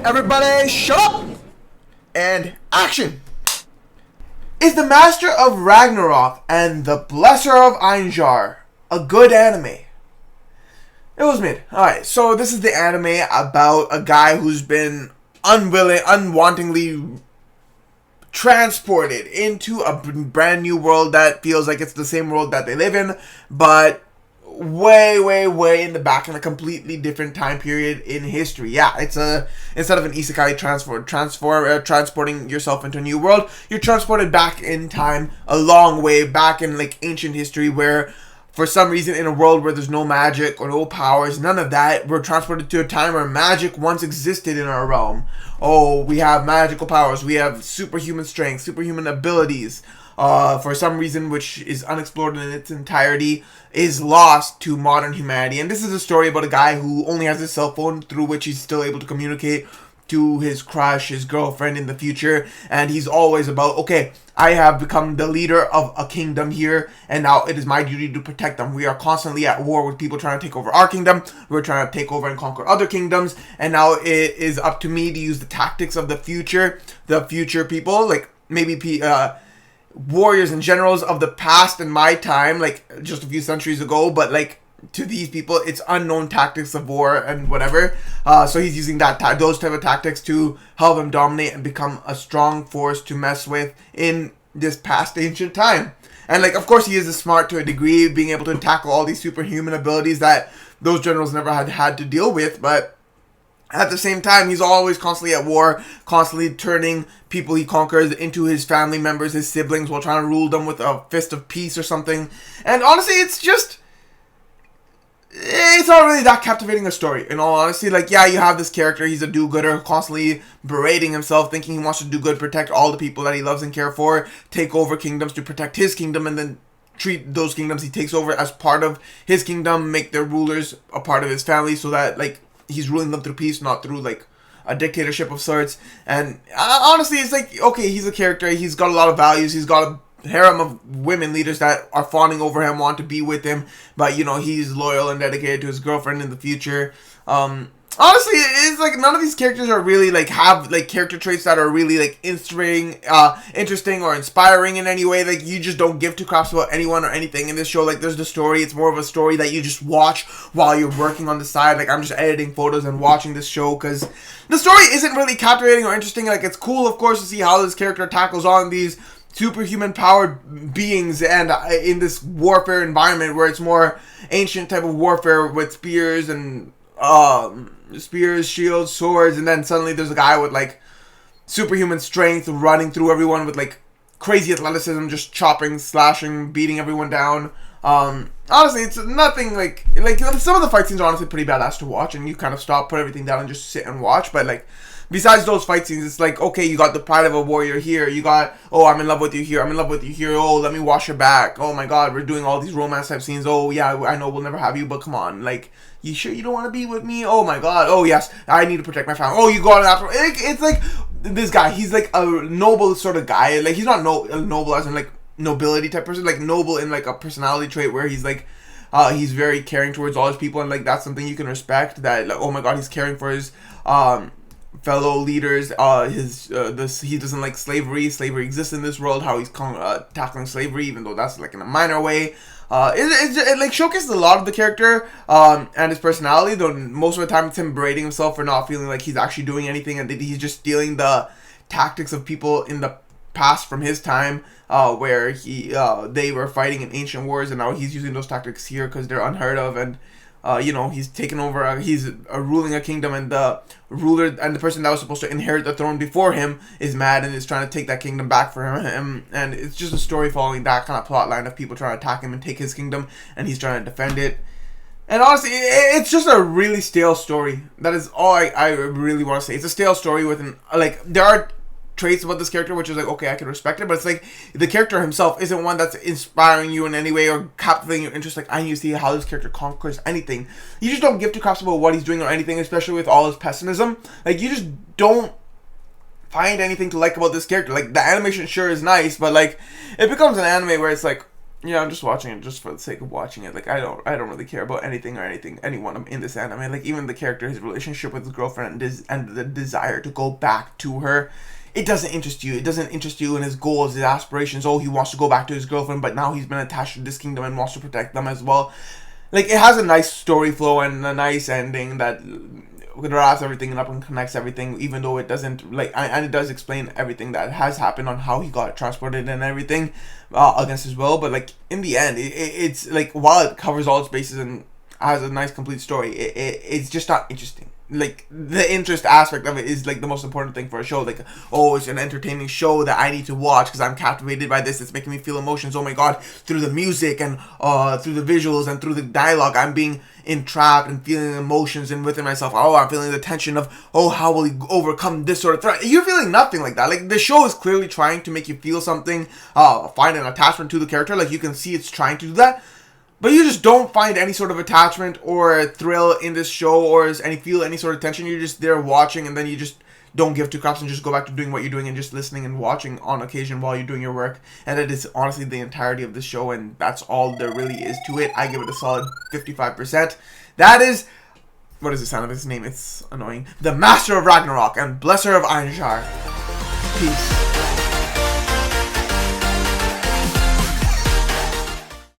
Everybody shut up and action! Is the Master of Ragnarok and the Blesser of Einherjar a good anime? It was mid. Alright, so this is the anime about a guy who's been unwantingly transported into a brand new world that feels like it's the same world that they live in, but way in the back in a completely different time period in history. Yeah, it's instead of an isekai transporting yourself into a new world, you're transported back in time a long way back in like ancient history, where for some reason in a world where there's no magic or no powers, none of that, we're transported to a time where magic once existed in our realm. Oh, we have magical powers, we have superhuman strength, superhuman abilities. For some reason, which is unexplored in its entirety, is lost to modern humanity. And this is a story about a guy who only has his cell phone, through which he's still able to communicate to his crush, his girlfriend in the future. And he's always about, okay, I have become the leader of a kingdom here, and now it is my duty to protect them. We are constantly at war with people trying to take over our kingdom. We're trying to take over and conquer other kingdoms, and now it is up to me to use the tactics of the future people, like maybe warriors and generals of the past in my time, like just a few centuries ago, but like to these people it's unknown tactics of war and whatever, so he's using those type of tactics to help him dominate and become a strong force to mess with in this past ancient time. And like, of course, he is smart to a degree, being able to tackle all these superhuman abilities that those generals never had to deal with, but at the same time, he's always constantly at war, constantly turning people he conquers into his family members, his siblings, while trying to rule them with a fist of peace or something. And honestly, it's not really that captivating a story, in all honesty. Like, yeah, you have this character, he's a do-gooder, constantly berating himself, thinking he wants to do good, protect all the people that he loves and care for, take over kingdoms to protect his kingdom, and then treat those kingdoms he takes over as part of his kingdom, make their rulers a part of his family, so that, like, he's ruling them through peace, not through like a dictatorship of sorts. And honestly, it's like, okay, he's a character, he's got a lot of values, he's got a harem of women leaders that are fawning over him, want to be with him, but you know, he's loyal and dedicated to his girlfriend in the future. Honestly, it's like none of these characters are really like have like character traits that are really like interesting or inspiring in any way. Like, you just don't give two craps about anyone or anything in this show. Like, there's the story, it's more of a story that you just watch while you're working on the side. Like, I'm just editing photos and watching this show because the story isn't really captivating or interesting. Like, it's cool, of course, to see how this character tackles on these superhuman powered beings, and in this warfare environment where it's more ancient type of warfare with spears and shields, swords, and then suddenly there's a guy with like superhuman strength running through everyone with like crazy athleticism, just chopping, slashing, beating everyone down. Honestly, it's nothing like some of the fight scenes are honestly pretty badass to watch, and you kind of stop, put everything down, and just sit and watch. But like, besides those fight scenes, it's like, okay, you got the pride of a warrior here, you got, oh, I'm in love with you here, I'm in love with you here, oh, let me wash your back, oh my god, we're doing all these romance type scenes, oh yeah, I know we'll never have you, but come on, like, you sure you don't want to be with me? Oh my god, oh yes, I need to protect my family, oh, you go on after, it's like, this guy, he's like a noble sort of guy, like, he's not noble as in like nobility type person, like noble in like a personality trait where he's like, he's very caring towards all his people, and like that's something you can respect, that like, oh my god, he's caring for his fellow leaders. He doesn't like slavery exists in this world, how he's tackling slavery, even though that's like in a minor way. It like showcases a lot of the character and his personality, though most of the time it's him berating himself for not feeling like he's actually doing anything, and he's just stealing the tactics of people in the past from his time, where they were fighting in ancient wars, and now he's using those tactics here because they're unheard of. And you know, he's taken over, he's ruling a kingdom, and the ruler and the person that was supposed to inherit the throne before him is mad and is trying to take that kingdom back for him. And it's just a story following that kind of plot line of people trying to attack him and take his kingdom, and he's trying to defend it. And honestly, it's just a really stale story. That is all I really want to say. It's a stale story with there are traits about this character which is like, okay, I can respect it, but it's like the character himself isn't one that's inspiring you in any way or captivating your interest. Like, I need to see how this character conquers anything. You just don't give two craps about what he's doing or anything, especially with all his pessimism. Like, you just don't find anything to like about this character. Like, the animation sure is nice, but like, it becomes an anime where it's like, Yeah, I'm just watching it just for the sake of watching it. Like I don't really care about anything or anyone in this anime. Like even the character, his relationship with his girlfriend, and the desire to go back to her. It doesn't interest you. It doesn't interest you in his goals, his aspirations. Oh, he wants to go back to his girlfriend, but now he's been attached to this kingdom and wants to protect them as well. Like it has a nice story flow and a nice ending that wraps everything up and connects everything, even though it doesn't and it does explain everything that has happened on how he got transported and everything against his will. But like in the end, it's like while it covers all its bases and has a nice complete story, it's just not interesting. Like the interest aspect of it is like the most important thing for a show. Like, oh, it's an entertaining show that I need to watch because I'm captivated by this. It's making me feel emotions. Oh my god, through the music and through the visuals and through the dialogue, I'm being entrapped and feeling emotions and within myself. Oh, I'm feeling the tension of, oh, how will he overcome this sort of threat? You're feeling nothing like that. Like the show is clearly trying to make you feel something, find an attachment to the character. Like you can see it's trying to do that. But you just don't find any sort of attachment or thrill in this show or feel any sort of tension. You're just there watching and then you just don't give two craps and just go back to doing what you're doing and just listening and watching on occasion while you're doing your work. And it is honestly the entirety of the show, and that's all there really is to it. I give it a solid 55%. That is... What is the sound of his name? It's annoying. The Master of Ragnarok and Blesser of Einherjar. Peace.